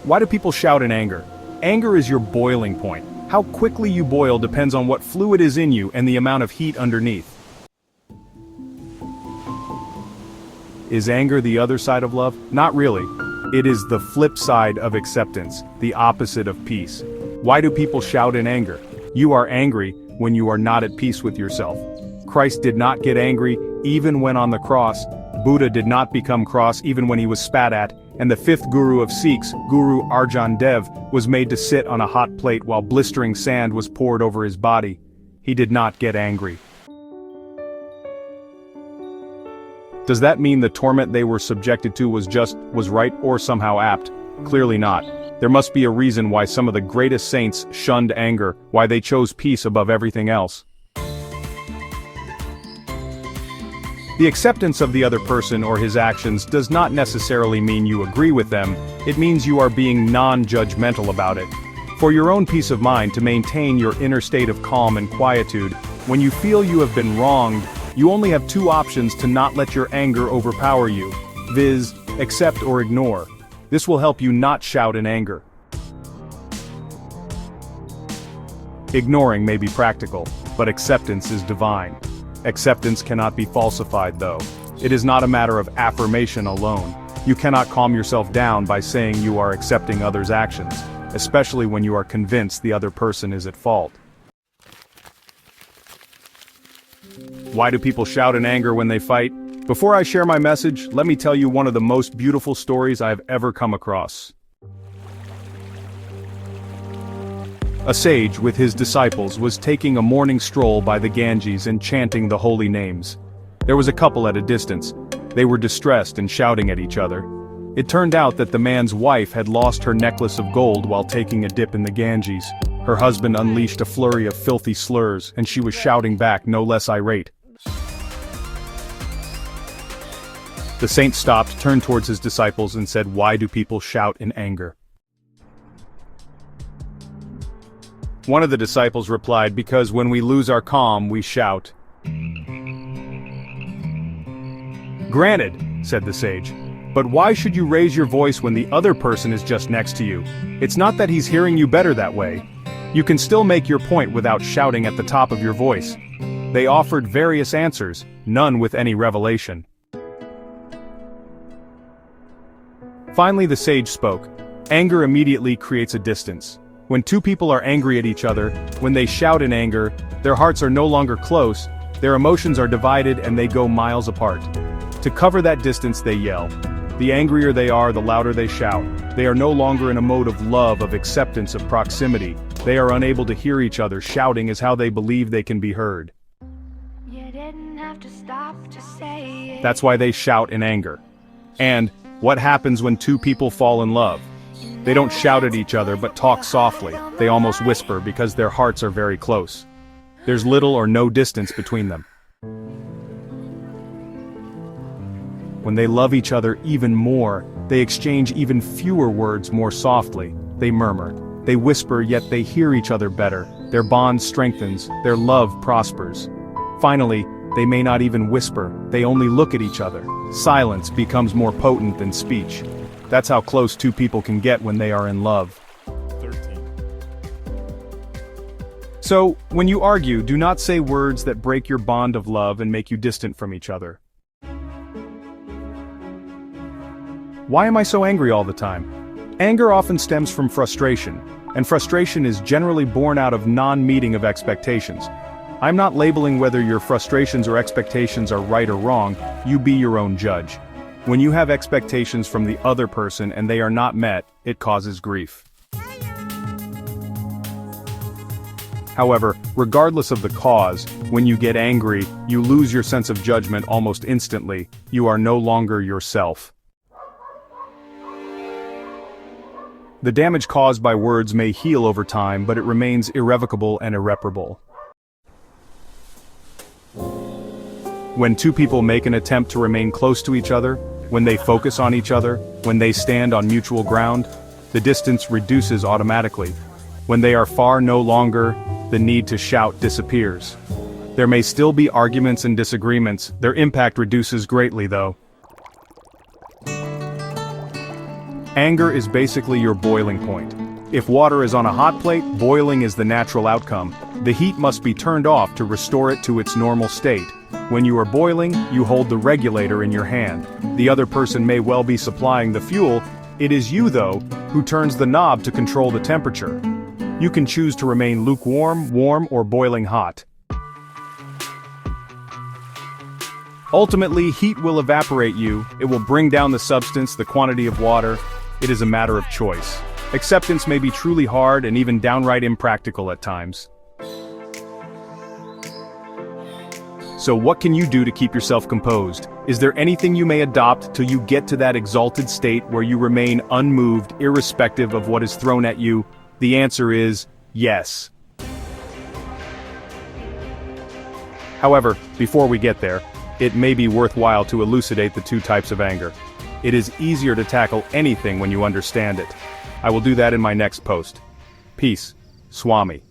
Why do people shout in anger? Anger is your boiling point. How quickly you boil depends on what fluid is in you and the amount of heat underneath. Is anger the other side of love? Not really. It is the flip side of acceptance, the opposite of peace. Why do people shout in anger? You are angry when you are not at peace with yourself. Christ did not get angry even when on the cross. Buddha did not become cross even when he was spat at. And the fifth guru of Sikhs, Guru Arjan Dev, was made to sit on a hot plate while blistering sand was poured over his body. He did not get angry. Does that mean the torment they were subjected to was right or somehow apt? Clearly not. There must be a reason why some of the greatest saints shunned anger, why they chose peace above everything else. The acceptance of the other person or his actions does not necessarily mean you agree with them, it means you are being non-judgmental about it. For your own peace of mind, to maintain your inner state of calm and quietude, when you feel you have been wronged, you only have two options to not let your anger overpower you, viz., accept or ignore. This will help you not shout in anger. Ignoring may be practical, but acceptance is divine. Acceptance cannot be falsified though. It is not a matter of affirmation alone. You cannot calm yourself down by saying you are accepting others' actions, especially when you are convinced the other person is at fault. Why do people shout in anger when they fight? Before I share my message, let me tell you one of the most beautiful stories I have ever come across. A sage with his disciples was taking a morning stroll by the Ganges and chanting the holy names. There was a couple at a distance. They were distressed and shouting at each other. It turned out that the man's wife had lost her necklace of gold while taking a dip in the Ganges. Her husband unleashed a flurry of filthy slurs, and she was shouting back no less irate. The saint stopped, turned towards his disciples and said, "Why do people shout in anger?" One of the disciples replied, "Because when we lose our calm, we shout." "Granted," said the sage, "but why should you raise your voice when the other person is just next to you? It's not that he's hearing you better that way. You can still make your point without shouting at the top of your voice." They offered various answers, none with any revelation. Finally the sage spoke. Anger immediately creates a distance. When two people are angry at each other, when they shout in anger, their hearts are no longer close, their emotions are divided and they go miles apart. To cover that distance they yell. The angrier they are, the louder they shout. They are no longer in a mode of love, of acceptance, of proximity. They are unable to hear each other. Shouting is how they believe they can be heard. You didn't have to stop to say it. That's why they shout in anger. And what happens when two people fall in love? They don't shout at each other but talk softly. They almost whisper because their hearts are very close. There's little or no distance between them. When they love each other even more, they exchange even fewer words more softly. They murmur. They whisper, yet they hear each other better. Their bond strengthens. Their love prospers. Finally, they may not even whisper. They only look at each other. Silence becomes more potent than speech. That's how close two people can get when they are in love. 13. So, when you argue, do not say words that break your bond of love and make you distant from each other. Why am I so angry all the time? Anger often stems from frustration, and frustration is generally born out of non-meeting of expectations. I'm not labeling whether your frustrations or expectations are right or wrong, you be your own judge. When you have expectations from the other person and they are not met, it causes grief. However, regardless of the cause, when you get angry, you lose your sense of judgment almost instantly. You are no longer yourself. The damage caused by words may heal over time, but it remains irrevocable and irreparable. When two people make an attempt to remain close to each other, when they focus on each other, when they stand on mutual ground, the distance reduces automatically. When they are far no longer, the need to shout disappears. There may still be arguments and disagreements, their impact reduces greatly though. Anger is basically your boiling point. If water is on a hot plate, boiling is the natural outcome. The heat must be turned off to restore it to its normal state. When you are boiling, you hold the regulator in your hand. The other person may well be supplying the fuel. It is you, though, who turns the knob to control the temperature. You can choose to remain lukewarm, warm, or boiling hot. Ultimately, heat will evaporate you. It will bring down the substance, the quantity of water. It is a matter of choice. Acceptance may be truly hard and even downright impractical at times. So what can you do to keep yourself composed? Is there anything you may adopt till you get to that exalted state where you remain unmoved, irrespective of what is thrown at you? The answer is yes. However, before we get there, it may be worthwhile to elucidate the two types of anger. It is easier to tackle anything when you understand it. I will do that in my next post. Peace, Swami.